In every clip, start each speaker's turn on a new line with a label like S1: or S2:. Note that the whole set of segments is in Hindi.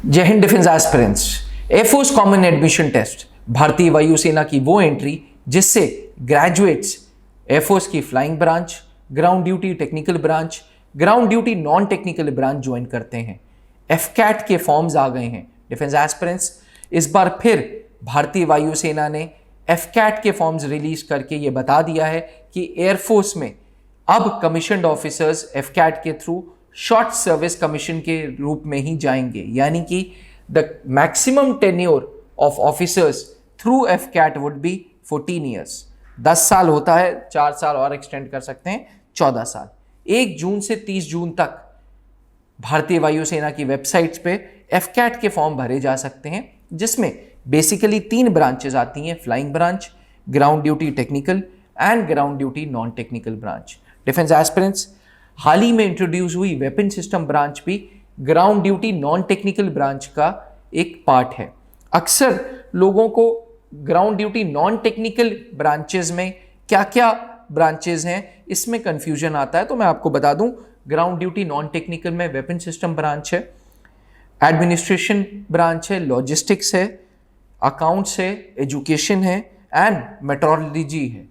S1: जय हिंद defence aspirants. Air force common admission test भारतीय वायुसेना की वो एंट्री जिससे ग्रेजुएट्स एयरफोर्स की flying branch, ground duty technical branch, ground duty non technical branch join करते हैं। एफकैट के फॉर्म्स आ गए हैं। डिफेंस एस्पिरेंट्स, इस बार फिर भारतीय वायुसेना ने एफकैट के फॉर्म्स रिलीज करके ये बता दिया है कि एयरफोर्स में अब कमीशन्ड ऑफिसर्स एफकैट के थ्रू शॉर्ट सर्विस कमीशन के रूप में ही जाएंगे, यानी कि the maximum tenure of officers through AFCAT would be 14 years. 10 साल होता है, 4 साल और एक्सटेंड कर सकते हैं, 14 साल। 1 जून से 30 जून तक भारतीय वायुसेना की वेबसाइट्स पे एफकैट के फॉर्म भरे जा सकते हैं, जिसमें बेसिकली 3 ब्रांचेस आती हैं, flying branch, ground duty technical and ground duty non technical branch. Defence aspirants, हाल ही में इंट्रोड्यूस हुई वेपन सिस्टम ब्रांच भी ground duty non technical branch का एक पार्ट है। अक्सर लोगों को ground duty non technical branches में क्या क्या ब्रांचेस हैं इसमें कंफ्यूजन आता है, तो मैं आपको बता दूं, ग्राउंड ड्यूटी नॉन टेक्निकल में वेपन सिस्टम ब्रांच है, एडमिनिस्ट्रेशन ब्रांच है, लॉजिस्टिक्स है, अकाउंट्स है, एजुकेशन है एंड मेट्रोलॉजी है।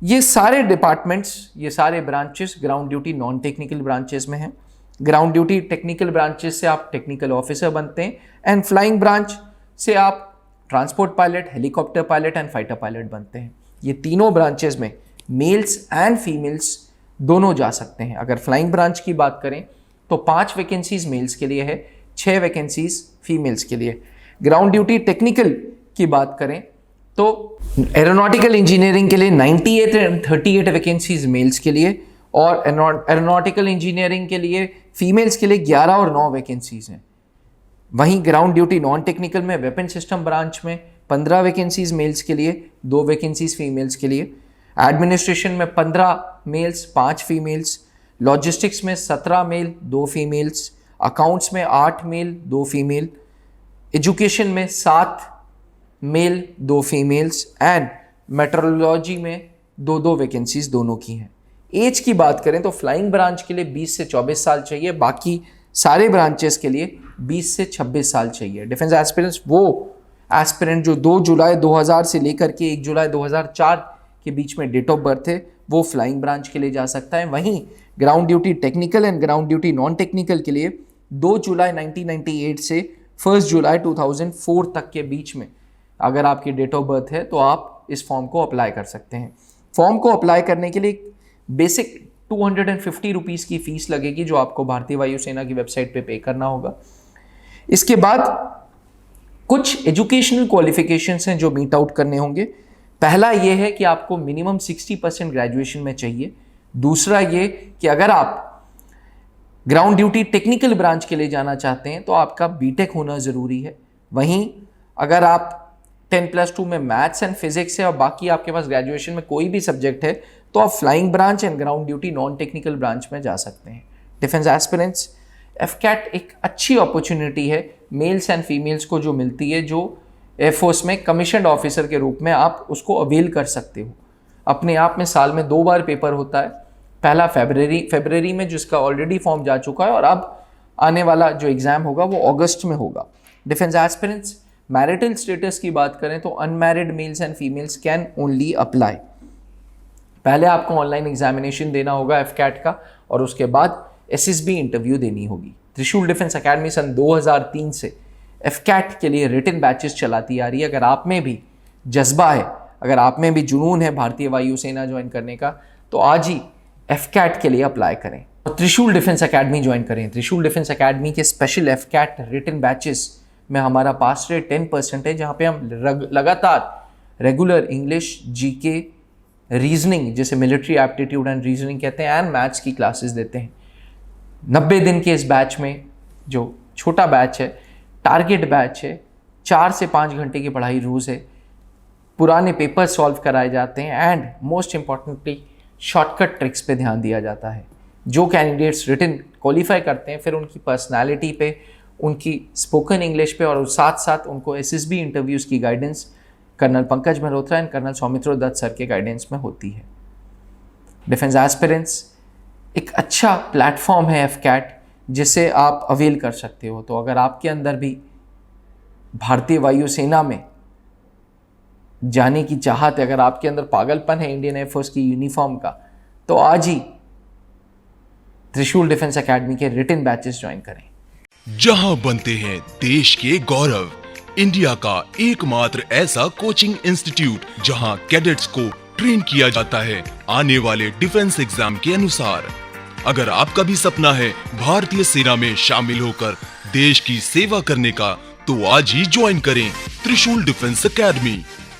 S1: ये सारे डिपार्टमेंट्स, ये सारे branches ground duty non technical branches में हैं। ग्राउंड ड्यूटी टेक्निकल ब्रांचेस से आप टेक्निकल ऑफिसर बनते हैं एंड फ्लाइंग ब्रांच से आप transport pilot, helicopter pilot and fighter pilot बनते हैं। ये तीनों ब्रांचेस में मेल्स एंड फीमेल्स दोनों जा सकते हैं। अगर फ्लाइंग ब्रांच की बात करें तो 5 वैकेंसीज मेल्स के लिए है, 6 वैकेंसीज फीमेल्स के लिए। ग्राउंड ड्यूटी टेक्निकल की बात करें तो एरोनॉटिकल इंजीनियरिंग के लिए 98 एंड 38 वैकेंसीज मेल्स के लिए, और एरोनॉटिकल इंजीनियरिंग के लिए फीमेल्स के लिए 11 और 9 वैकेंसीज हैं। वहीं ग्राउंड ड्यूटी नॉन टेक्निकल में वेपन सिस्टम ब्रांच में 15 वैकेंसीज मेल्स के लिए, 2 वैकेंसीज फीमेल्स के लिए। एडमिनिस्ट्रेशन में 15 मेल्स, 5 फीमेल्स। लॉजिस्टिक्स में 17 मेल, 2 फीमेल्स। अकाउंट्स में 8 मेल, 2 फीमेल। एजुकेशन में 7 मेल, 2 फीमेल्स एंड मेट्रोलॉजी में 2 वैकेंसीज दोनों की हैं। एज की बात करें तो फ्लाइंग ब्रांच के लिए 20 से 24 साल चाहिए, बाकी सारे ब्रांचेस के लिए 20 से 26 साल चाहिए। डिफेंस एस्पिरेंट्स वो एस्पिरेंट जो 2 जुलाई 2000 से लेकर के 1 जुलाई 2004 के बीच में डेट ऑफ बर्थ है, वो फ्लाइंग ब्रांच के लिए जा सकता है। वहीं ground duty technical and ground duty non technical के लिए 2 जुलाई 1998 से 1 जुलाई 2004 तक के बीच में अगर आपकी डेट ऑफ बर्थ है तो आप इस फॉर्म को अप्लाई कर सकते हैं। फॉर्म को अप्लाई करने के लिए बेसिक 250 रुपीज़ की फीस लगेगी, जो आपको भारतीय वायुसेना की वेबसाइट पे करना होगा। इसके बाद कुछ एजुकेशनल क्वालिफिकेशंस हैं जो मीट आउट करने होंगे। पहला ये है कि आपको मिनिमम 60% ग्रेजुएशन में चाहिए। दूसरा ये कि अगर आप ग्राउंड ड्यूटी टेक्निकल ब्रांच के लिए जाना चाहते हैं तो आपका बीटेक होना ज़रूरी है। वहीं अगर आप 10+2 में मैथ्स एंड फिजिक्स है और बाकी आपके पास ग्रेजुएशन में कोई भी सब्जेक्ट है तो आप flying branch and ground duty non technical branch में जा सकते हैं। डिफेंस एस्पिरेंट्स, एफकैट एक अच्छी अपॉर्चुनिटी है मेल्स एंड फीमेल्स को जो मिलती है, जो एयरफोर्स में कमीशन्ड ऑफिसर के रूप में आप उसको अवेल कर सकते हो। अपने आप में साल में 2 बार पेपर होता है, पहला फरवरी में जिसका ऑलरेडी फॉर्म जा चुका है, और अब आने वाला जो एग्ज़ाम होगा वो अगस्त में होगा। डिफेंस एस्पिरेंट्स, मैरिटल स्टेटस की बात करें तो unmarried mails and females can only apply. पहले आपको ऑनलाइन एग्जामिनेशन देना होगा एफकैट का, और उसके बाद एसएसबी इंटरव्यू देनी होगी। त्रिशूल डिफेंस एकेडमी सन 2003 से एफकैट के लिए रिटन बैचेस चलाती आ रही है। अगर आप में भी जज्बा है, अगर आप में भी जुनून है भारतीय वायुसेना ज्वाइन करने का, तो आज ही एफकैट के लिए अप्लाई करें और त्रिशूल डिफेंस एकेडमी ज्वाइन करें। त्रिशूल डिफेंस एकेडमी के स्पेशल एफकैट रिटन बैचेस में हमारा पास रेट 10% है, जहाँ पे हम लगातार रेगुलर इंग्लिश, जीके, रीजनिंग जैसे मिलिट्री एप्टीट्यूड एंड रीजनिंग कहते हैं, एंड मैथ्स की क्लासेस देते हैं। 90 दिन के इस बैच में, जो छोटा बैच है, टारगेट बैच है, 4 से 5 घंटे की पढ़ाई रोज़ है, पुराने पेपर सॉल्व कराए जाते हैं and most importantly shortcut tricks पे ध्यान दिया जाता है। जो कैंडिडेट्स रिटन क्वालिफाई करते हैं फिर उनकी पर्सनालिटी पे, उनकी स्पोकन इंग्लिश पे और साथ साथ उनको एसएसबी इंटरव्यूज़ की guidance colonel Pankaj Malhotra and colonel Saumitra Dutt sir के गाइडेंस में होती है। डिफेंस एस्पिरेंट्स, एक अच्छा प्लेटफॉर्म है एफकैट, जिससे आप अवेल कर सकते हो। तो अगर आपके अंदर भी भारतीय वायुसेना में जाने की चाहत है, अगर आपके अंदर पागलपन है इंडियन एयरफोर्स की यूनिफॉर्म का, तो आज ही त्रिशूल डिफेंस एकेडमी के रिटन बैचेस ज्वाइन करें।
S2: जहां बनते हैं देश के गौरव, इंडिया का एकमात्र ऐसा कोचिंग इंस्टीट्यूट जहां कैडेट्स को ट्रेन किया जाता है आने वाले डिफेंस एग्जाम के अनुसार। अगर आपका भी सपना है भारतीय सेना में शामिल होकर देश की सेवा करने का, तो आज ही ज्वाइन करें त्रिशूल डिफेंस एकेडमी।